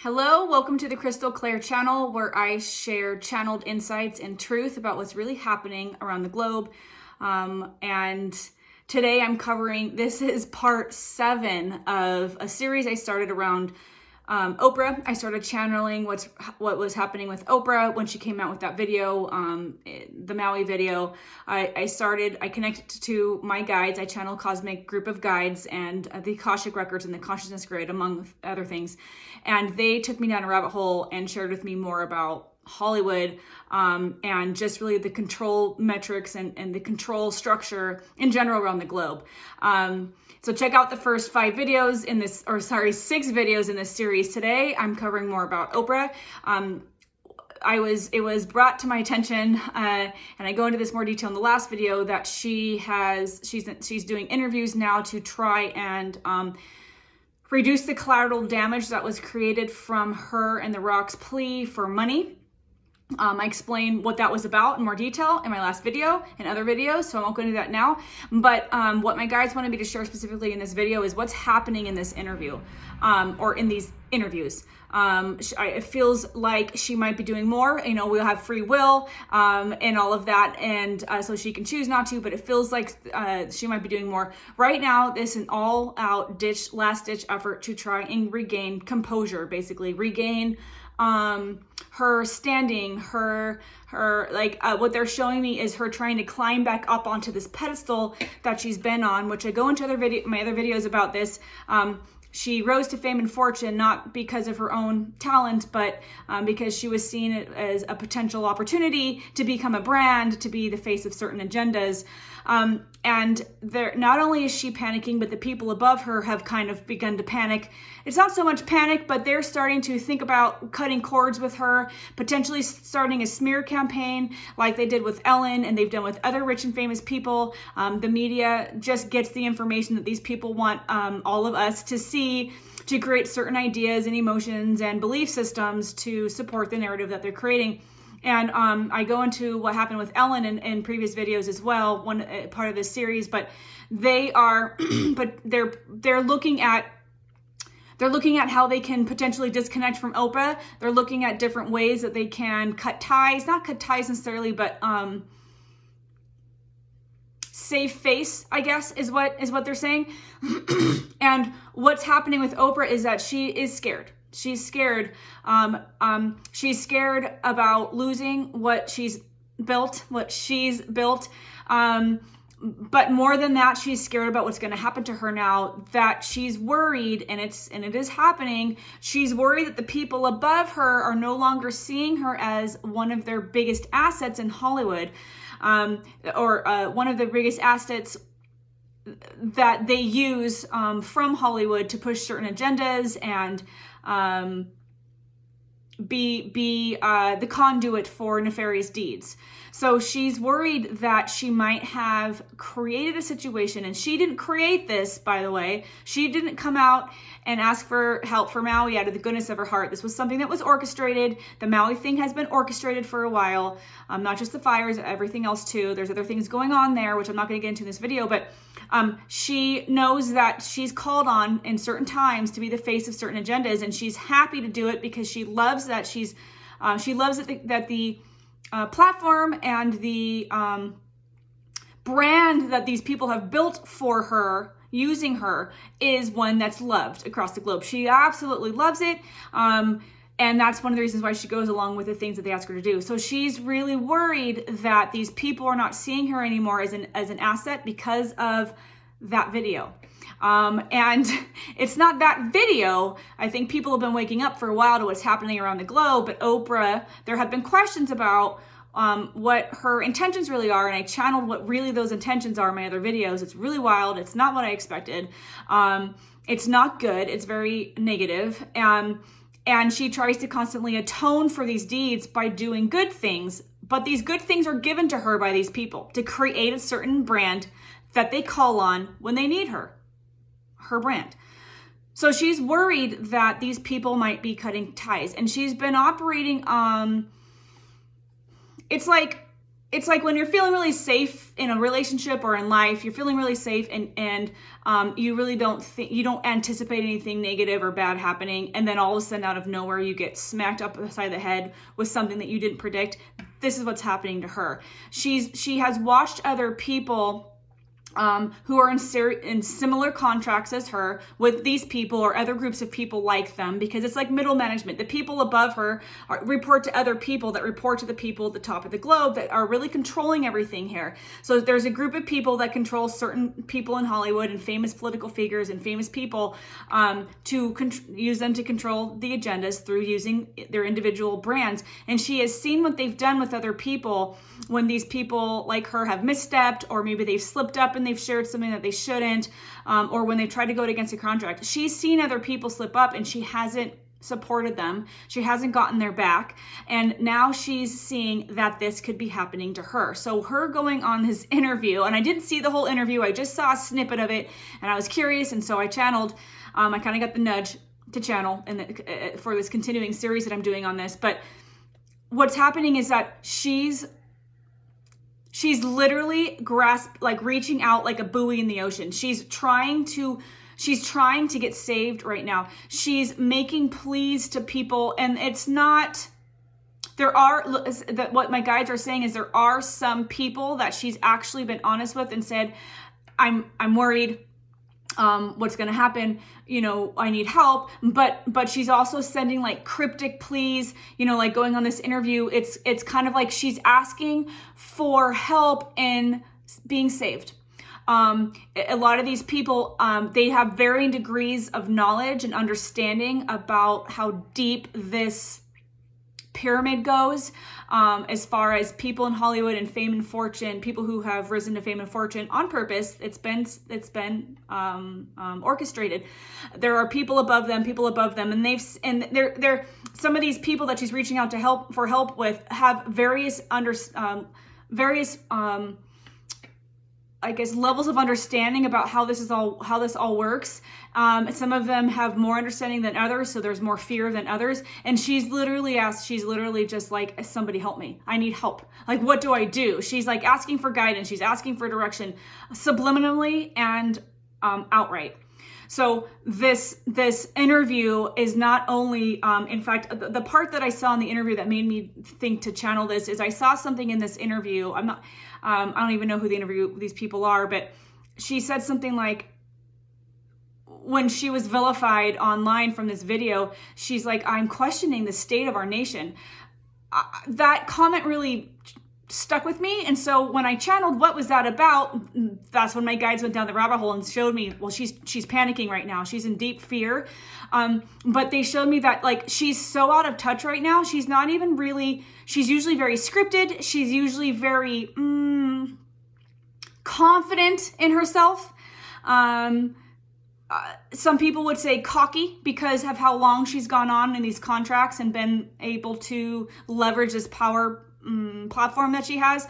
Hello, welcome to the Crystal Claire channel, where I share channeled insights and truth about what's really happening around the globe. And today I'm covering, this is part 7 of a series I started around Oprah. I started channeling what was happening with Oprah when she came out with that video, the Maui video. I connected to my guides. I channel Cosmic Group of Guides and the Akashic Records and the Consciousness Grid, among other things. And they took me down a rabbit hole and shared with me more about Hollywood and just really the control metrics and the control structure in general around the globe. So check out the first 6 videos in this series. Today I'm covering more about Oprah. It was brought to my attention, and I go into this more detail in the last video, that she's doing interviews now to try and reduce the collateral damage that was created from her and The Rock's plea for money. I explained what that was about in more detail in my last video and other videos, so I won't go into that now. But what my guides wanted me to share specifically in this video is what's happening in this interview, or in these interviews. It feels like she might be doing more. You know, we'll have free will and all of that, and so she can choose not to, but it feels like she might be doing more. Right now, this is an all-out last-ditch effort to try and regain composure, basically. Regain her standing, what they're showing me is her trying to climb back up onto this pedestal that she's been on, which I go into my other videos about this. She rose to fame and fortune not because of her own talent, but because she was seen as a potential opportunity to become a brand, to be the face of certain agendas. And not only is she panicking, but the people above her have kind of begun to panic. It's not so much panic, but they're starting to think about cutting cords with her, potentially starting a smear campaign like they did with Ellen and they've done with other rich and famous people. The media just gets the information that these people want all of us to see, to create certain ideas and emotions and belief systems to support the narrative that they're creating. And I go into what happened with Ellen in previous videos as well, one part of this series. But they are, they're looking at how they can potentially disconnect from Oprah. They're looking at different ways that they can cut ties, not cut ties necessarily, but save face, I guess, is what they're saying. And what's happening with Oprah is that she is scared. She's scared. She's scared about losing what she's built. But more than that, she's scared about what's going to happen to her now. That she's worried, and it is happening. She's worried that the people above her are no longer seeing her as one of their biggest assets in Hollywood, or one of the biggest assets that they use from Hollywood to push certain agendas and be the conduit for nefarious deeds. So she's worried that she might have created a situation, and she didn't create this, by the way. She didn't come out and ask for help for Maui out of the goodness of her heart. This was something that was orchestrated. The Maui thing has been orchestrated for a while, not just the fires, everything else too. There's other things going on there, which I'm not going to get into in this video, but she knows that she's called on in certain times to be the face of certain agendas, and she's happy to do it because she loves that that the platform and the brand that these people have built for her, using her, is one that's loved across the globe. She absolutely loves it. And that's one of the reasons why she goes along with the things that they ask her to do. So she's really worried that these people are not seeing her anymore as an asset because of that video. And it's not that video. I think people have been waking up for a while to what's happening around the globe, but Oprah, there have been questions about what her intentions really are, and I channeled what really those intentions are in my other videos. It's really wild. It's not what I expected. It's not good. It's very negative. And she tries to constantly atone for these deeds by doing good things, but these good things are given to her by these people to create a certain brand that they call on when they need her brand. So she's worried that these people might be cutting ties, and she's been operating, it's like it's like when you're feeling really safe in a relationship or in life, you're feeling really safe and you really you don't anticipate anything negative or bad happening. And then all of a sudden out of nowhere, you get smacked up the side of the head with something that you didn't predict. This is what's happening to her. She has watched other people who are in similar contracts as her with these people or other groups of people like them, because it's like middle management. The people above her report to other people that report to the people at the top of the globe that are really controlling everything here. So there's a group of people that control certain people in Hollywood and famous political figures and famous people to use them to control the agendas through using their individual brands. And she has seen what they've done with other people when these people like her have misstepped, or maybe they've slipped up and they've shared something that they shouldn't, or when they've tried to go against a contract. She's seen other people slip up and she hasn't supported them. She hasn't gotten their back. And now she's seeing that this could be happening to her. So her going on this interview, and I didn't see the whole interview, I just saw a snippet of it and I was curious. And so I channeled, I kind of got the nudge to channel for this continuing series that I'm doing on this. But what's happening is that she's literally reaching out like a buoy in the ocean. She's trying to get saved right now. She's making pleas to people, and it's not, what my guides are saying is there are some people that she's actually been honest with and said, I'm worried. What's going to happen? I need help. But she's also sending like cryptic pleas, like going on this interview. It's kind of like she's asking for help in being saved. A lot of these people, they have varying degrees of knowledge and understanding about how deep this pyramid goes, as far as people in Hollywood and fame and fortune, people who have risen to fame and fortune on purpose. It's been orchestrated. There are people above them, and they're some of these people that she's reaching out to help with have various I guess levels of understanding about how this all works. Some of them have more understanding than others, so there's more fear than others. And she's literally just like, somebody help me. I need help. Like, what do I do? She's like asking for guidance. She's asking for direction, subliminally and outright. So this interview is not only, in fact, the part that I saw in the interview that made me think to channel this is I saw something in this interview. I don't even know who these people are, but she said something like, when she was vilified online from this video, she's like, I'm questioning the state of our nation. That comment really stuck with me. And so when I channeled what was that about, that's when my guides went down the rabbit hole and showed me, well, she's panicking right now. She's in deep fear. But they showed me that like she's so out of touch right now. She's not even really, she's usually very scripted. She's usually very confident in herself. Some people would say cocky because of how long she's gone on in these contracts and been able to leverage this power platform that she has.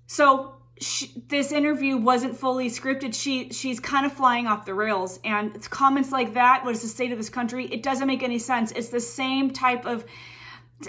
So this interview wasn't fully scripted. She's kind of flying off the rails, and comments like that, what is the state of this country? It doesn't make any sense. It's the same type of,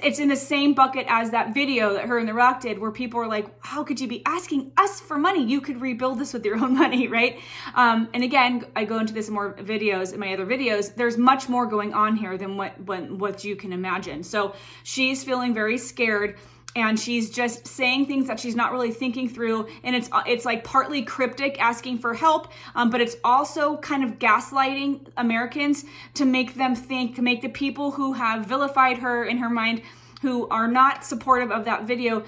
it's in the same bucket as that video that her and The Rock did, where people were like, how could you be asking us for money? You could rebuild this with your own money, right? And again, I go into this in more videos, in my other videos. There's much more going on here than what you can imagine. So she's feeling very scared, and she's just saying things that she's not really thinking through. And it's like partly cryptic, asking for help, but it's also kind of gaslighting Americans to make them think, to make the people who have vilified her in her mind, who are not supportive of that video,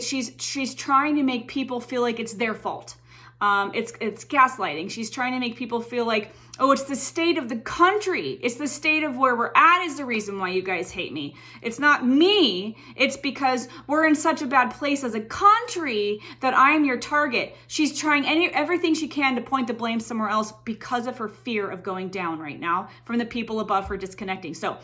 she's trying to make people feel like it's their fault. It's gaslighting. She's trying to make people feel like, oh, it's the state of the country. It's the state of where we're at is the reason why you guys hate me. It's not me. It's because we're in such a bad place as a country that I am your target. She's trying everything she can to point the blame somewhere else because of her fear of going down right now from the people above her disconnecting. So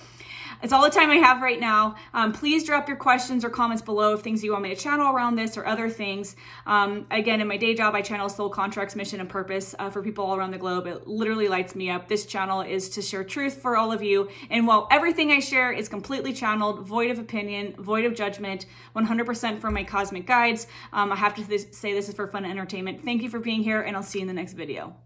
it's all the time I have right now. Please drop your questions or comments below of things you want me to channel around this or other things. Again, in my day job, I channel soul contracts, mission, and purpose for people all around the globe. It literally lights lights me up. This channel is to share truth for all of you. And while everything I share is completely channeled, void of opinion, void of judgment, 100% from my cosmic guides, I have to say this is for fun and entertainment. Thank you for being here, and I'll see you in the next video.